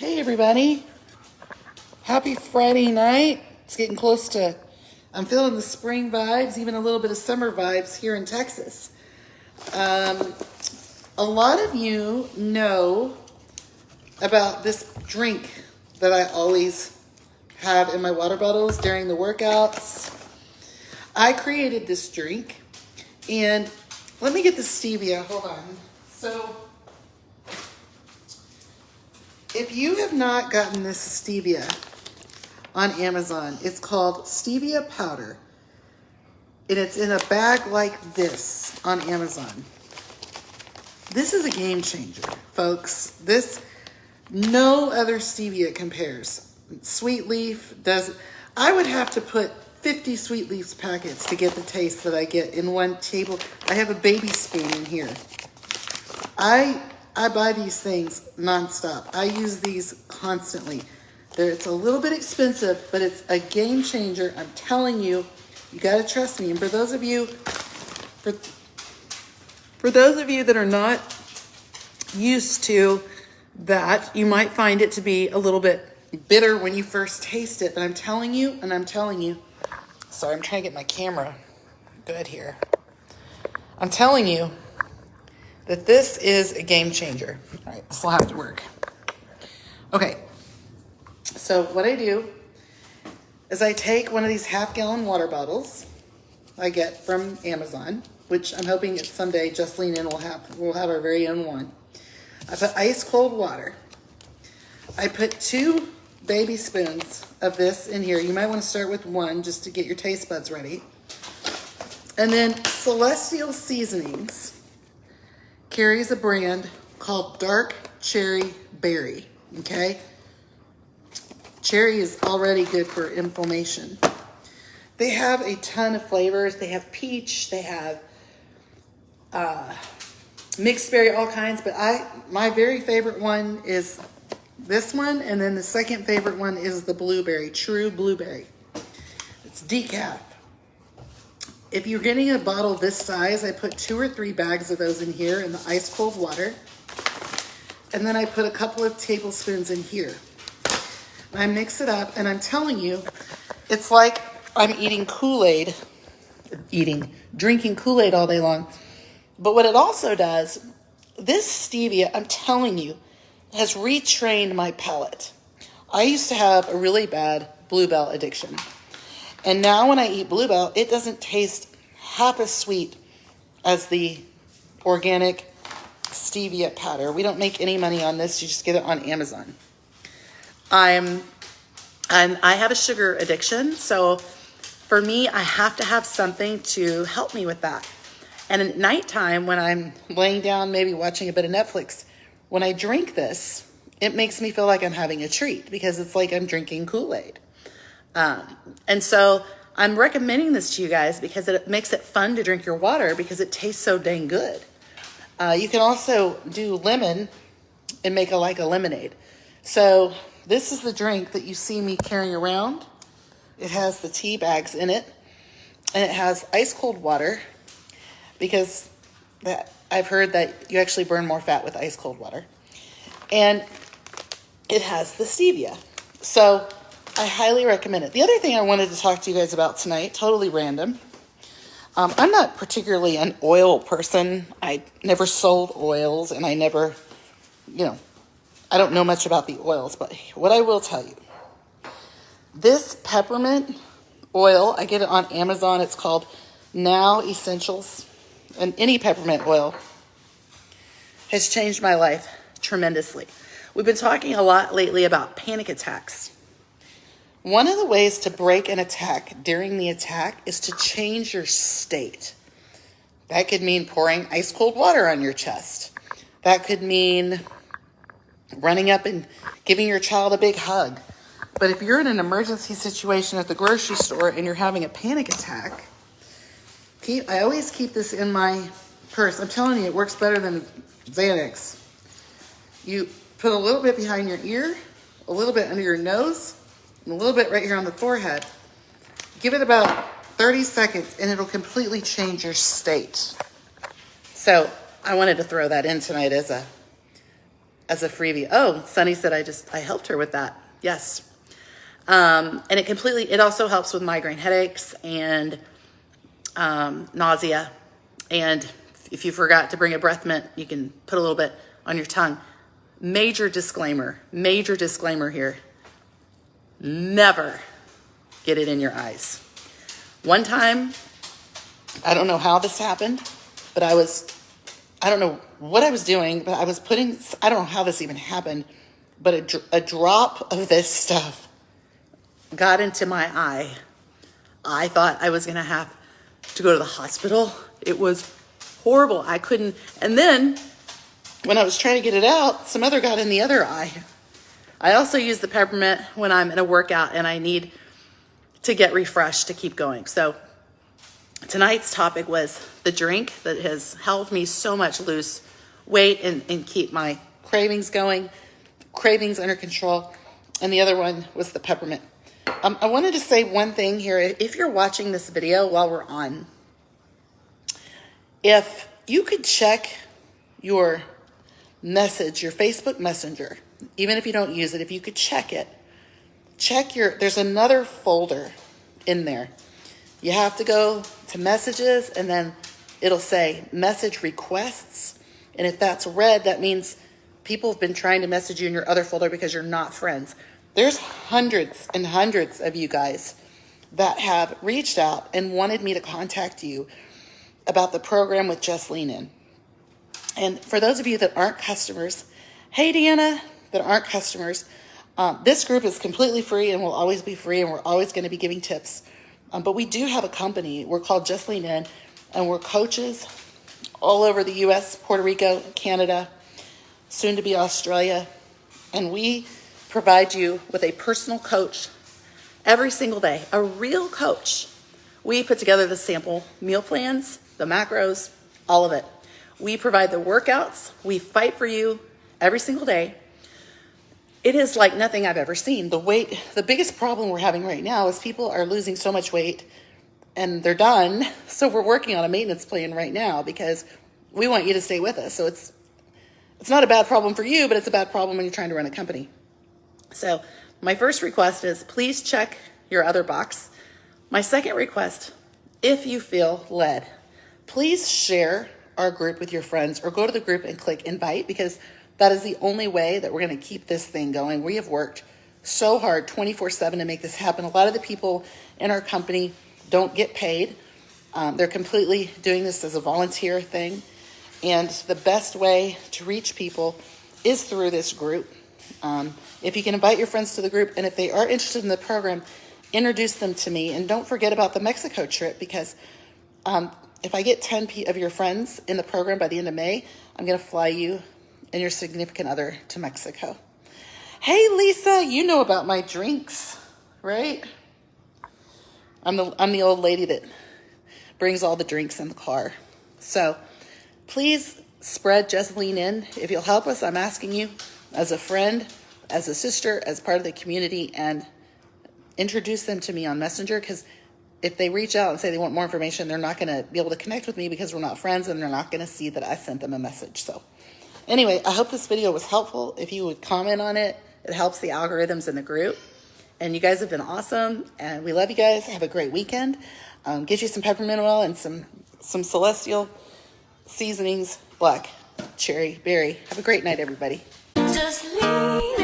Hey everybody, happy Friday night. It's getting close to, I'm feeling the spring vibes, even a little bit of summer vibes here in Texas. A lot of you know about this drink that I always have in my water bottles during the workouts. I created this drink, and let me get the stevia, hold on. So, if you have not gotten this stevia on Amazon, it's called stevia powder. And it's in a bag like this on Amazon. This is a game changer, folks. No other stevia compares. Sweet Leaf does, I would have to put 50 Sweet Leafs packets to get the taste that I get in one table. I have a baby spoon in here. I buy these things nonstop. I use these constantly. It's a little bit expensive, but it's a game changer. I'm telling you, you gotta trust me. And for those of you that are not used to that, you might find it to be a little bit bitter when you first taste it. But I'm telling you, sorry, I'm trying to get my camera good here. I'm telling you that this is a game changer. All right, this will have to work. Okay, so what I do is I take one of these half-gallon water bottles I get from Amazon, which I'm hoping that someday Justine and we'll have our very own one. I put ice cold water. I put 2 baby spoons of this in here. You might want to start with 1 just to get your taste buds ready. And then Celestial Seasonings carries a brand called Dark Cherry Berry, okay? Cherry is already good for inflammation. They have a ton of flavors. They have peach, they have mixed berry, all kinds, but my very favorite one is this one, and then the second favorite one is the blueberry, True Blueberry. It's decaf. If you're getting a bottle this size, I put 2 or 3 bags of those in here in the ice cold water. And then I put a couple of tablespoons in here. And I mix it up, and I'm telling you, it's like I'm eating Kool-Aid, drinking Kool-Aid all day long. But what it also does, this stevia, I'm telling you, has retrained my palate. I used to have a really bad Bluebell addiction. And now when I eat Bluebell, it doesn't taste half as sweet as the organic stevia powder. We don't make any money on this. You just get it on Amazon. I have a sugar addiction, so for me, I have to have something to help me with that. And at nighttime, when I'm laying down, maybe watching a bit of Netflix, when I drink this, it makes me feel like I'm having a treat because it's like I'm drinking Kool-Aid. And so I'm recommending this to you guys because it makes it fun to drink your water because it tastes so dang good. You can also do lemon and make a lemonade. So this is the drink that you see me carrying around. It has the tea bags in it, and it has ice cold water because I've heard that you actually burn more fat with ice cold water. And it has the stevia. So I highly recommend it. The other thing I wanted to talk to you guys about tonight, totally random. I'm not particularly an oil person. I never sold oils, and I never, I don't know much about the oils, but what I will tell you, this peppermint oil, I get it on Amazon. It's called Now Essentials, and any peppermint oil has changed my life tremendously. We've been talking a lot lately about panic attacks. One of the ways to break an attack during the attack is to change your state. That could mean pouring ice cold water on your chest. That could mean running up and giving your child a big hug. But if you're in an emergency situation at the grocery store and you're having a panic attack, I always keep this in my purse. I'm telling you, it works better than Xanax. You put a little bit behind your ear, a little bit under your nose, and a little bit right here on the forehead. Give it about 30 seconds and it'll completely change your state. So I wanted to throw that in tonight as a as a freebie. Oh, Sunny said I helped her with that. Yes. And it also helps with migraine headaches and nausea. And if you forgot to bring a breath mint, you can put a little bit on your tongue. Major disclaimer here. Never get it in your eyes. One time, I don't know how this happened, but I don't know what I was doing, but I don't know how this even happened, but a drop of this stuff got into my eye. I thought I was going to have to go to the hospital. It was horrible. I couldn't. And then when I was trying to get it out, some other got in the other eye. I also use the peppermint when I'm in a workout and I need to get refreshed to keep going. So tonight's topic was the drink that has helped me so much lose weight and keep my cravings under control. And the other one was the peppermint. I wanted to say one thing here. If you're watching this video while we're on, if you could check your message, your Facebook Messenger, even if you don't use it, if you could check it, there's another folder in there. You have to go to messages and then it'll say message requests. And if that's red, that means people have been trying to message you in your other folder because you're not friends. There's hundreds and hundreds of you guys that have reached out and wanted me to contact you about the program with Just Lean In. And for those of you that aren't customers, hey, Deanna, that aren't customers, this group is completely free and will always be free, and we're always going to be giving tips. But we do have a company. We're called Just Lean In, and we're coaches all over the U.S., Puerto Rico, Canada, soon to be Australia. And we provide you with a personal coach every single day, a real coach. We put together the sample meal plans, the macros, all of it. We provide the workouts. We fight for you every single day. It is like nothing I've ever seen. The biggest problem we're having right now is people are losing so much weight and they're done. So we're working on a maintenance plan right now because we want you to stay with us. So it's not a bad problem for you, but it's a bad problem when you're trying to run a company. So my first request is please check your other box. My second request, if you feel led, please share our group with your friends or go to the group and click invite, because that is the only way that we're going to keep this thing going. We have worked so hard 24/7 to make this happen. A lot of the people in our company don't get paid. They're completely doing this as a volunteer thing. And the best way to reach people is through this group. If you can invite your friends to the group, and if they are interested in the program, introduce them to me. And don't forget about the Mexico trip, because if I get 10 of your friends in the program by the end of May, I'm going to fly you and your significant other to Mexico. Hey, Lisa, you know about my drinks, right? I'm the old lady that brings all the drinks in the car. So please spread Just Lean In. If you'll help us, I'm asking you as a friend, as a sister, as part of the community, and introduce them to me on Messenger, because if they reach out and say they want more information, they're not going to be able to connect with me because we're not friends, and they're not going to see that I sent them a message. So anyway, I hope this video was helpful. If you would comment on it, it helps the algorithms in the group. And you guys have been awesome, and we love you guys. Have a great weekend. Get you some peppermint oil and some Celestial seasonings, black cherry berry. Have a great night, everybody. Just leave.